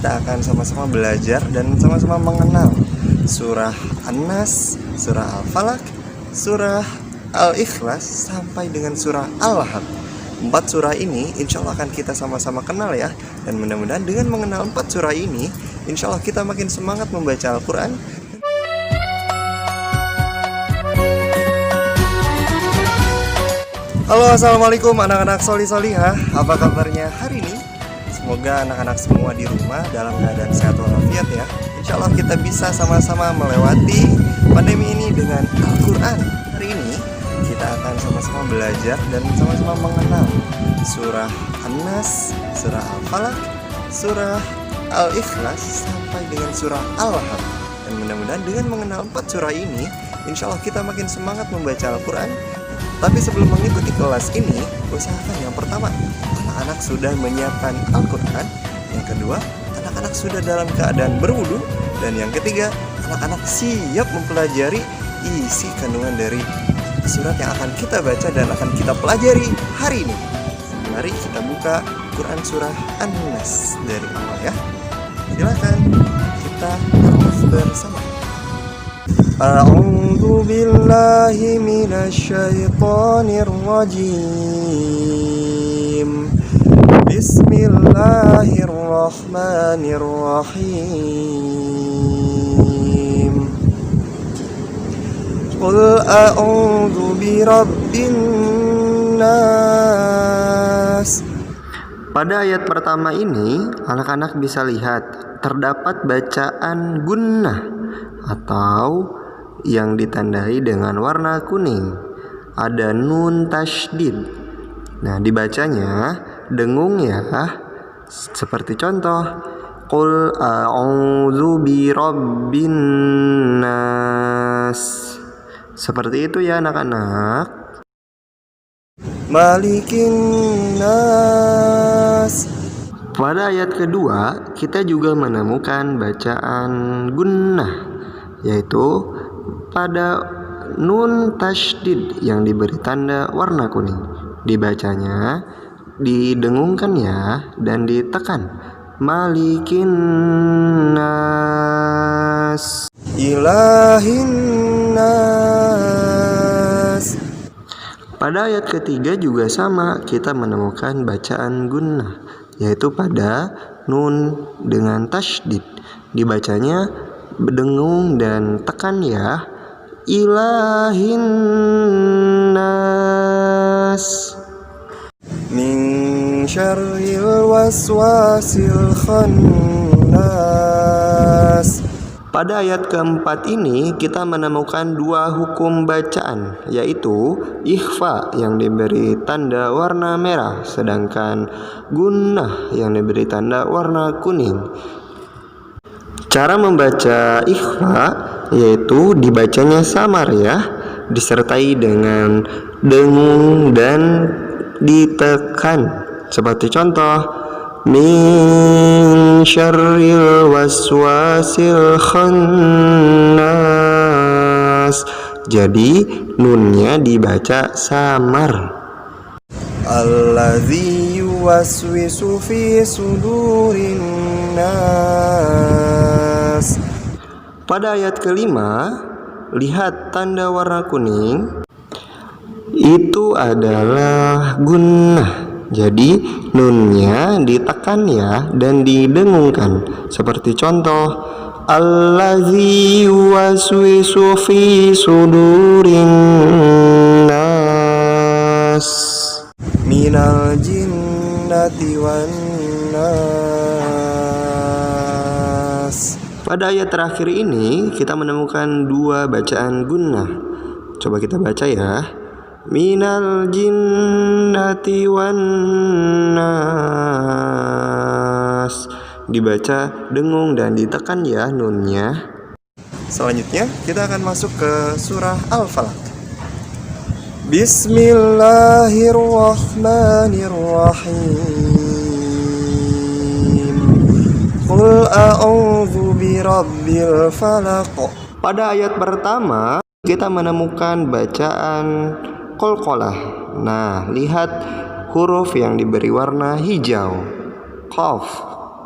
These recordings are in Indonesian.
kita akan sama-sama belajar dan sama-sama mengenal surah An-Nas, surah Al-Falaq, surah Al-Ikhlas, sampai dengan surah Al-Lahab. 4 surah ini insya Allah akan kita sama-sama kenal ya. Dan mudah-mudahan dengan mengenal 4 surah ini, insya Allah kita makin semangat membaca Al-Quran. Halo, assalamualaikum anak-anak solihah. Apa kabarnya hari ini? Semoga anak-anak semua di rumah dalam keadaan sehat walafiat ya. Insya Allah kita bisa sama-sama melewati pandemi ini dengan Al-Quran. Hari ini kita akan sama-sama belajar dan sama-sama mengenal surah An-Nas, surah Al-Falaq, surah Al-Ikhlas, sampai dengan surah Al-Lahab. Dan mudah-mudahan dengan mengenal 4 surah ini, insya Allah kita makin semangat membaca Al-Quran. Tapi sebelum mengikuti kelas ini, usahakan yang pertama, anak-anak sudah menyiapkan Al-Quran. Yang kedua, anak-anak sudah dalam keadaan berwudu. Dan yang ketiga, anak-anak siap mempelajari isi kandungan dari surat yang akan kita baca dan akan kita pelajari hari ini. Mari kita buka Quran surah An-Nas dari awal ya. Silakan kita terus bersama. A'udzu billahi minasyaitonir rajim. Bismillahirrahmanirrahim. Qul a'udzu birabbin nas. Pada ayat pertama ini, anak-anak bisa lihat terdapat bacaan gunnah atau yang ditandai dengan warna kuning. Ada nun tasydid. Nah, dibacanya dengung ya. Seperti contoh, Qul a'udzu birabbin nas. Seperti itu ya anak-anak. Malikin nas. Pada ayat kedua, kita juga menemukan bacaan gunnah, yaitu pada nun tasydid yang diberi tanda warna kuning. Dibacanya didengungkan ya dan ditekan. Malikin nas, ilahin nas. Pada ayat ketiga juga sama, kita menemukan bacaan gunnah, yaitu pada nun dengan tasydid. Dibacanya berdengung dan tekan ya. Ilahin nas, min syarril waswasil khannas. Pada ayat keempat ini kita menemukan 2 hukum bacaan, yaitu ikhfa yang diberi tanda warna merah, sedangkan gunnah yang diberi tanda warna kuning. Cara membaca ikhfa yaitu dibacanya samar ya, disertai dengan dengung dan ditekan. Seperti contoh, min syarril waswasil khannas. Jadi nunnya dibaca samar. Allazi yuwaswisu fi sudurin nas. Pada ayat kelima, lihat tanda warna kuning. Itu adalah gunnah. Jadi nunnya ditekan ya dan didengungkan. Seperti contoh, allazi yuwaswisu fi sudurin nas minal jinnati wan nas. Pada ayat terakhir ini kita menemukan 2 bacaan gunnah. Coba kita baca ya. Minal jinnati wan nas. Dibaca dengung dan ditekan ya nunnya. Selanjutnya kita akan masuk ke surah Al-Falaq. Bismillahirrahmanirrahim. Qul a'udzu birabbil falaq. Pada ayat pertama kita menemukan bacaan qalqalah. Nah, lihat huruf yang diberi warna hijau. Qaf,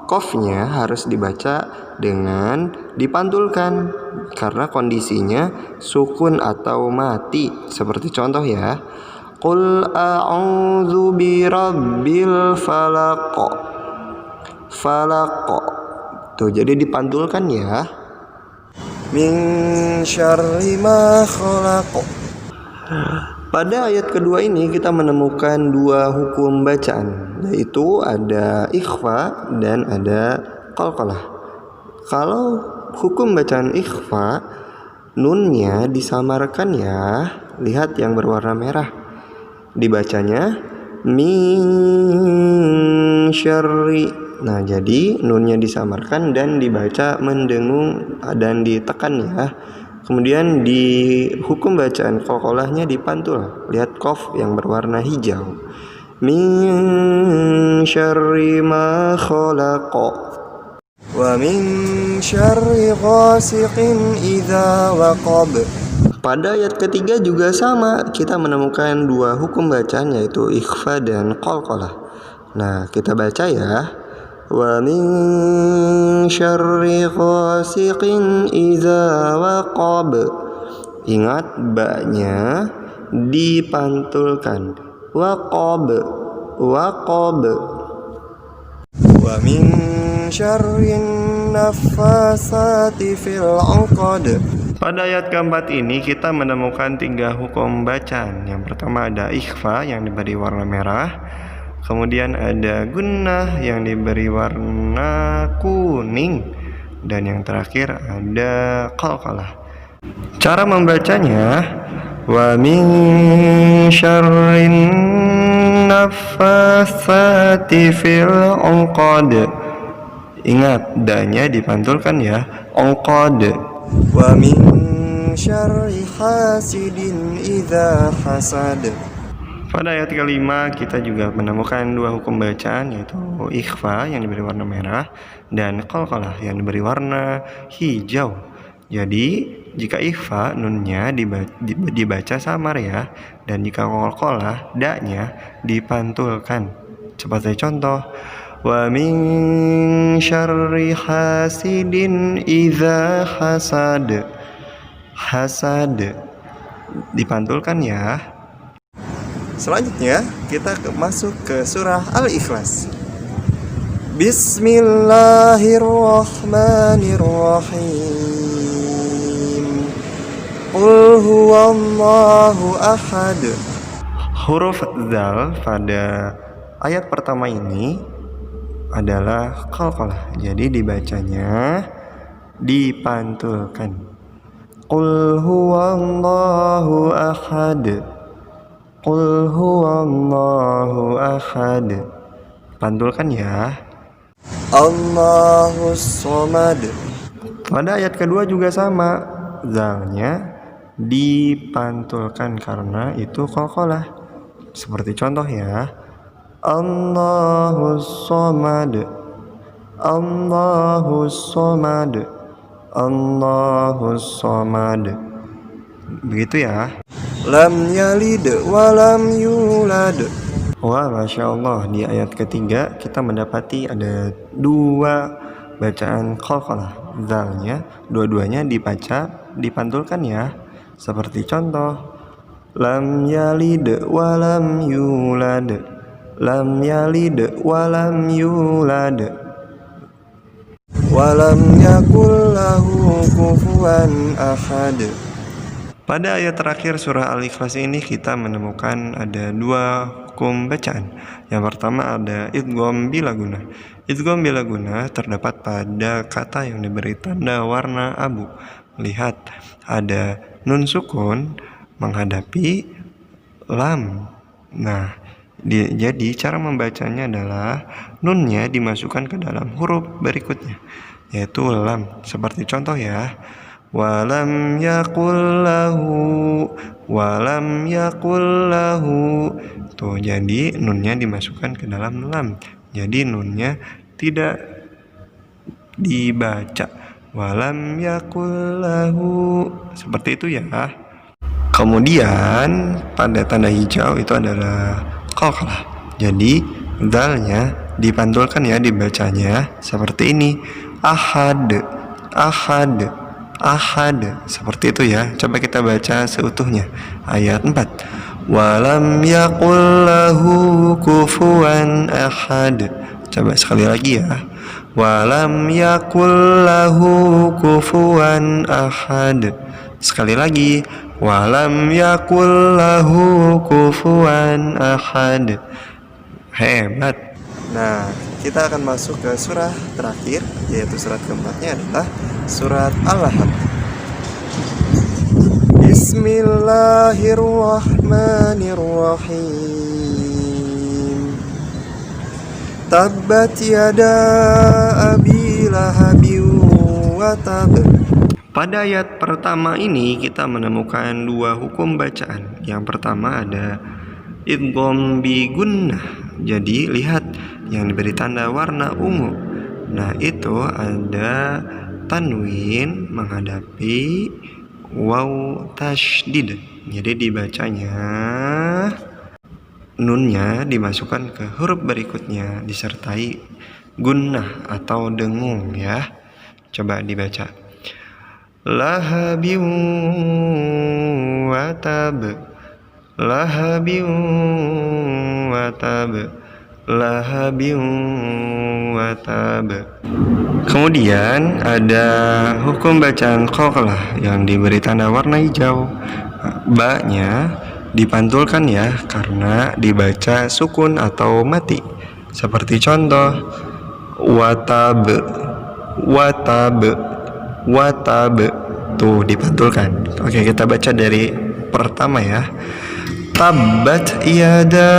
Qafnya harus dibaca dengan dipantulkan karena kondisinya sukun atau mati. Seperti contoh ya, Qul a'udzu birabbil falaq. Falaq. Tuh, jadi dipantulkan ya. Min syarri ma khalaq. Pada ayat kedua ini kita menemukan dua hukum bacaan, yaitu ada ikhfa dan ada qalqalah. Kalau hukum bacaan ikhfa, nunnya disamarkan ya. Lihat yang berwarna merah. Dibacanya min syarri. Nah, jadi nunnya disamarkan dan dibaca mendengung dan ditekan ya. Kemudian di hukum bacaan qalqalahnya dipantul. Lihat qaf yang berwarna hijau. Min syarri ma khalaq. Wa min syarri ghasiqin idza waqab. Pada ayat ketiga juga sama, kita menemukan dua hukum bacaan yaitu ikhfa dan qalqalah. Nah, kita baca ya. Wa min syarri ghasiqin idza waqab. Ingat ba-nya dipantulkan. Waqab. Waqab. Wa min syarri naffasati fil 'uqad. Pada ayat keempat ini kita menemukan tiga hukum bacaan. Yang pertama ada ikhfa yang diberi warna merah. Kemudian ada gunnah yang diberi warna kuning. Dan yang terakhir ada qalqalah. Cara membacanya, wa min syarrin naffasati fil 'uqad. Ingat, danya dipantulkan ya. 'Uqad. Wa min syarri hasidin idza hasad. Pada ayat kelima kita juga menemukan dua hukum bacaan yaitu ikhfa yang diberi warna merah dan qalqalah yang diberi warna hijau. Jadi jika ikhfa nunnya dibaca samar ya, dan jika qalqalah da-nya dipantulkan. Seperti contoh, wa min syarri hasidin idza hasad. Hasad dipantulkan ya. Selanjutnya kita masuk ke surah Al-Ikhlas. Bismillahirrahmanirrahim. Qul huwallahu ahad. Huruf dzal pada ayat pertama ini adalah qalqalah. Jadi dibacanya dipantulkan. Qul huwallahu ahad. Qul huwallahu ahad. Pantulkan ya. Allahus somad. Pada ayat kedua juga sama, zalnya dipantulkan karena itu qalqalah. Seperti contoh ya, Allahus somad. Allahus somad. Allahus somad. Begitu ya. Lam yalid wa lam yulad. Wah, Masya Allah, di ayat ketiga kita mendapati ada dua bacaan qalqalah. Zalnya dua-duanya dipantulkan ya. Seperti contoh, lam yalid wa lam yulad. Lam yalid wa lam yulad. Wa lam yakul lahu kufuwan ahad. Pada ayat terakhir surah Al-Ikhlas ini kita menemukan ada dua hukum bacaan. Yang pertama ada idgham bila gunnah. Idgham bila gunnah terdapat pada kata yang diberi tanda warna abu. Lihat, ada nun sukun menghadapi lam. Nah, jadi cara membacanya adalah nunnya dimasukkan ke dalam huruf berikutnya, yaitu lam. Seperti contoh ya, walam yakul lahu. Tuh, jadi nunnya dimasukkan ke dalam lam. Jadi nunnya tidak dibaca. Walam yakul lahu. Seperti itu ya. Kemudian pada tanda hijau itu adalah qalqalah. Jadi dalnya dipantulkan ya dibacanya seperti ini. Ahad, ahad, ahad. Seperti itu ya. Coba kita baca seutuhnya. Ayat 4. Walam yakul lahu kufuwan ahad. Coba sekali lagi ya. Walam yakul lahu kufuwan ahad. Sekali lagi. Walam yakul lahu kufuwan ahad. Hebat. Nah, kita akan masuk ke surah terakhir, yaitu surat keempatnya adalah surat Al-Lahab. Bismillahirrahmanirrahim. Tabbat yada abi lahabin wa tab. Pada ayat pertama ini kita menemukan dua hukum bacaan. Yang pertama ada idgham bi gunnah. Jadi lihat yang diberi tanda warna ungu. Nah, itu ada tanwin menghadapi waw tasydid. Jadi dibacanya nunnya dimasukkan ke huruf berikutnya disertai gunnah atau dengung ya. Coba dibaca. Lahabin wa tab. Lahabin wa tab. Lahabin wa tab. Kemudian ada hukum bacaan qalqalah yang diberi tanda warna hijau. Ba-nya dipantulkan ya karena dibaca sukun atau mati. Seperti contoh watab, watab, watab. Tuh dipantulkan. Oke, kita baca dari pertama ya. Tabbat yada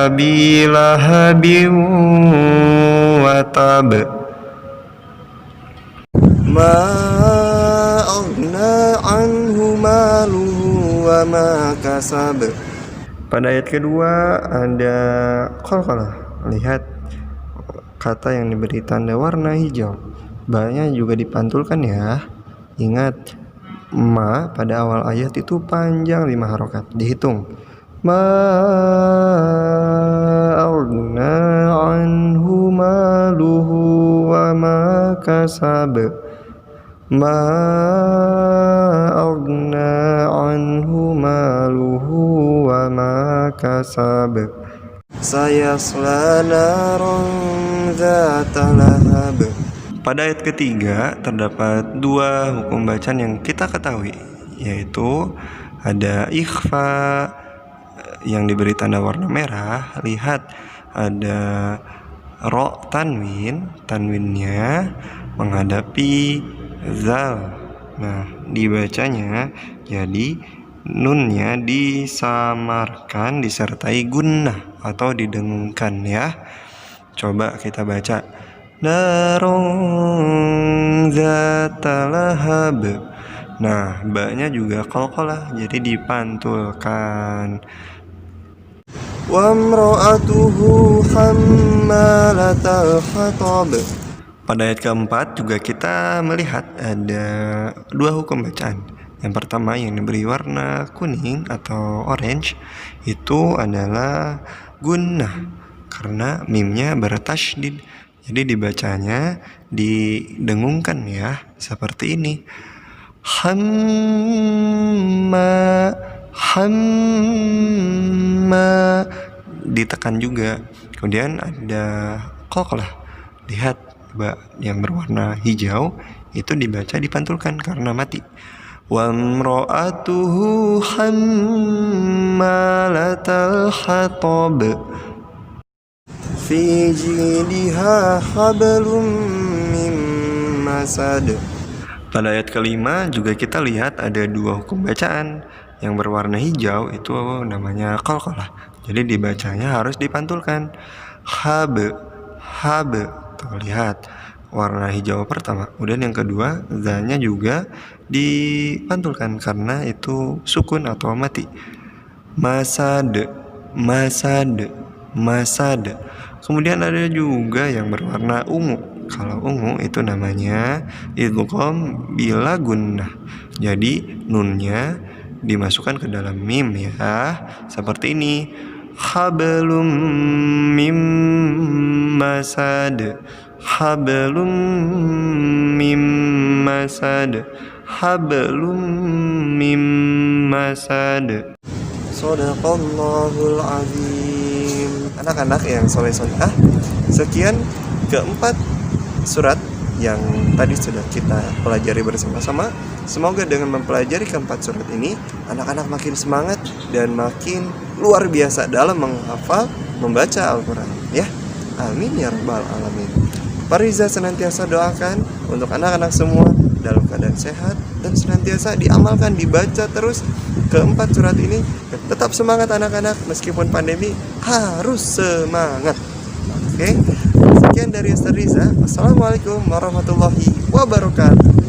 abi lahabin wa tab. Ma aghna anhu maluhu wa ma kasab. Pada ayat kedua ada qalqalah. Lihat kata yang diberi tanda warna hijau. Ba-nya juga dipantulkan ya. Ingat, ma pada awal ayat itu panjang 5 harokat. Dihitung. Ma aghna anhu maluhu wa ma kasab. Ma aghna anhu maluhu wa ma kasab. Sayasla naran dzata lahab. Pada ayat ketiga terdapat dua hukum bacaan yang kita ketahui, yaitu ada ikhfa yang diberi tanda warna merah. Lihat ada ro tanwin, tanwinnya menghadapi zal. Nah, dibacanya jadi nunnya disamarkan disertai gunnah atau didengungkan ya. Coba kita baca. Narun zata lahab. Nah, ba-nya juga qalqalah jadi dipantulkan. Wa imra'atuhu hammalatal hatab. Pada ayat keempat juga kita melihat ada dua hukum bacaan. Yang pertama yang diberi warna kuning atau orange itu adalah gunnah karena mimnya bertasydid. Jadi dibacanya didengungkan ya, seperti ini. Hamma, hamma, ditekan juga. Kemudian ada qalqalah. Lihat ba yang berwarna hijau itu dibaca dipantulkan karena mati. Wa imra'atuhu hammalatal hatab. Fi jidha hablum min masad. Pada ayat kelima juga kita lihat ada dua hukum bacaan. Yang berwarna hijau itu namanya qalqalah. Jadi dibacanya harus dipantulkan. Hab, hab. Tuh lihat warna hijau pertama. Kemudian yang kedua za-nya juga dipantulkan karena itu sukun atau mati. Masad, masad, masad. Kemudian ada juga yang berwarna ungu. Kalau ungu itu namanya idgham bila gunnah. Jadi nunnya dimasukkan ke dalam mim ya. Seperti ini. hablum mim masad, hablum mim masad, hablum mim masad. Shadaqallahul azim. Anak-anak yang soleh-solehah, sekian keempat surat yang tadi sudah kita pelajari bersama-sama. Semoga dengan mempelajari keempat surat ini, anak-anak makin semangat dan makin luar biasa dalam menghafal, membaca Al-Quran. Ya, amin ya rabbal alamin. Fariza senantiasa doakan untuk anak-anak semua dalam keadaan sehat dan senantiasa diamalkan, dibaca terus keempat surat ini. Tetap semangat anak-anak, meskipun pandemi harus semangat. Oke, sekian dari Ustaz Riza. Wassalamualaikum warahmatullahi wabarakatuh.